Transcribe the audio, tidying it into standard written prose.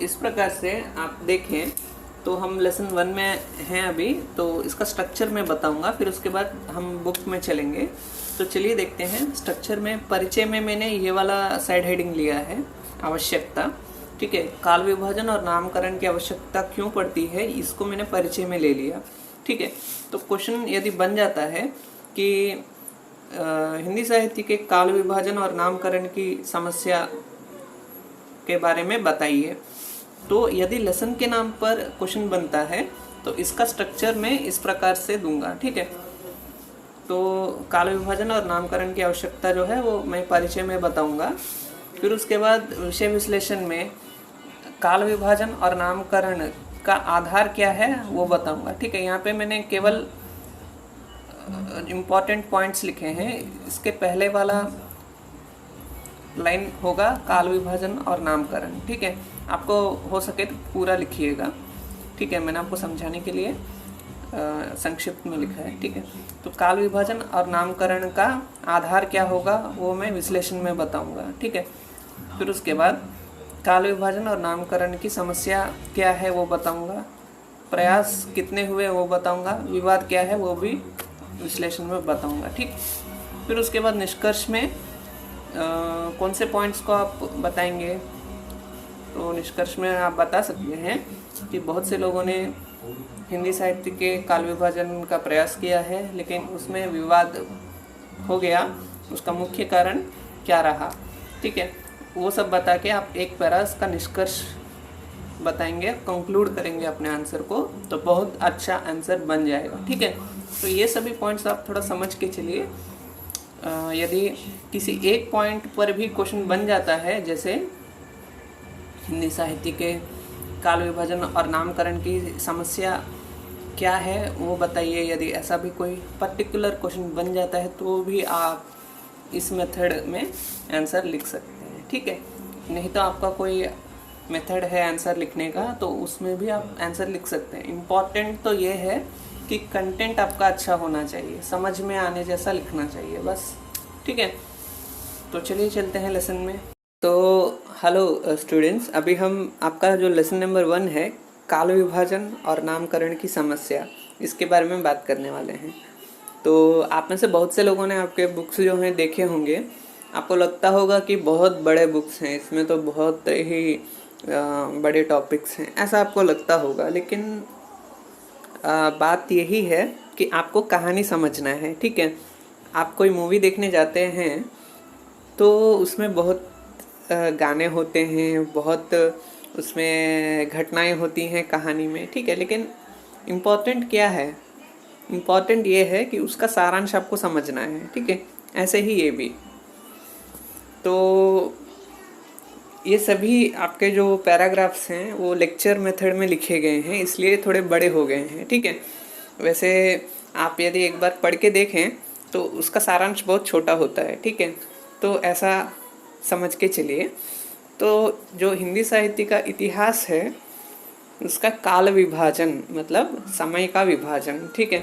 इस प्रकार से आप देखें तो हम लेसन 1 में हैं अभी, तो इसका स्ट्रक्चर मैं बताऊंगा, फिर उसके बाद हम बुक में चलेंगे। तो चलिए देखते हैं। स्ट्रक्चर में परिचय में मैंने ये वाला साइड हेडिंग लिया है, आवश्यकता। ठीक है, काल विभाजन और नामकरण की आवश्यकता क्यों पड़ती है, इसको मैंने परिचय में ले लिया। ठीक है, तो क्वेश्चन यदि बन जाता है कि हिंदी साहित्य के काल विभाजन और नामकरण की समस्या के बारे में बताइए, तो यदि लेसन के नाम पर क्वेश्चन बनता है तो इसका स्ट्रक्चर मैं इस प्रकार से दूंगा। ठीक है, तो काल विभाजन और नामकरण की आवश्यकता जो है वो मैं परिचय में बताऊंगा। फिर उसके बाद विषय विश्लेषण में काल विभाजन और नामकरण का आधार क्या है वो बताऊंगा। ठीक है, यहाँ पे मैंने केवल इम्पॉर्टेंट पॉइंट्स लिखे हैं। इसके पहले वाला लाइन होगा काल विभाजन और नामकरण। ठीक है, आपको हो सके तो पूरा लिखिएगा। ठीक है, मैंने आपको समझाने के लिए संक्षिप्त में लिखा है। ठीक है, तो काल विभाजन और नामकरण का आधार क्या होगा वो मैं विश्लेषण में बताऊंगा। ठीक है, फिर उसके बाद काल विभाजन और नामकरण की समस्या क्या है वो बताऊंगा, प्रयास कितने हुए वो बताऊंगा, विवाद क्या है वो भी विश्लेषण में बताऊंगा। ठीक, फिर उसके बाद निष्कर्ष में कौन से पॉइंट्स को आप बताएंगे। तो निष्कर्ष में आप बता सकते हैं कि बहुत से लोगों ने हिंदी साहित्य के काल विभाजन का प्रयास किया है, लेकिन उसमें विवाद हो गया। उसका मुख्य कारण क्या रहा, ठीक है, वो सब बता के आप एक पैरास का निष्कर्ष बताएंगे, कंक्लूड करेंगे अपने आंसर को, तो बहुत अच्छा आंसर बन जाएगा। ठीक है, तो ये सभी पॉइंट्स आप थोड़ा समझ के चलिए। यदि किसी एक पॉइंट पर भी क्वेश्चन बन जाता है, जैसे हिंदी साहित्य के काल विभाजन और नामकरण की समस्या क्या है वो बताइए, यदि ऐसा भी कोई पर्टिकुलर क्वेश्चन बन जाता है तो भी आप इस मेथड में आंसर लिख सकते हैं। ठीक है, नहीं तो आपका कोई मेथड है आंसर लिखने का तो उसमें भी आप आंसर लिख सकते हैं। इम्पॉर्टेंट तो ये है कि कंटेंट आपका अच्छा होना चाहिए, समझ में आने जैसा लिखना चाहिए बस। ठीक है, तो चलिए चलते हैं लेसन में। तो हेलो स्टूडेंट्स, अभी हम आपका जो लेसन नंबर 1 है काल विभाजन और नामकरण की समस्या, इसके बारे में बात करने वाले हैं। तो आप में से बहुत से लोगों ने आपके बुक्स जो हैं देखे होंगे। आपको लगता होगा कि बहुत बड़े बुक्स हैं, इसमें तो बहुत ही बड़े टॉपिक्स हैं, ऐसा आपको लगता होगा। लेकिन बात यही है कि आपको कहानी समझना है। ठीक है, आप कोई मूवी देखने जाते हैं तो उसमें बहुत गाने होते हैं, बहुत उसमें घटनाएं होती हैं कहानी में। ठीक है, लेकिन इम्पॉर्टेंट क्या है, इम्पॉर्टेंट ये है कि उसका सारांश आपको समझना है। ठीक है, ऐसे ही ये भी। तो ये सभी आपके जो पैराग्राफ्स हैं वो लेक्चर मेथड में लिखे गए हैं, इसलिए थोड़े बड़े हो गए हैं। ठीक है, वैसे आप यदि एक बार पढ़ के देखें तो उसका सारांश बहुत छोटा होता है। ठीक है, तो ऐसा समझ के चलिए। तो जो हिंदी साहित्य का इतिहास है उसका काल विभाजन मतलब समय का विभाजन। ठीक है,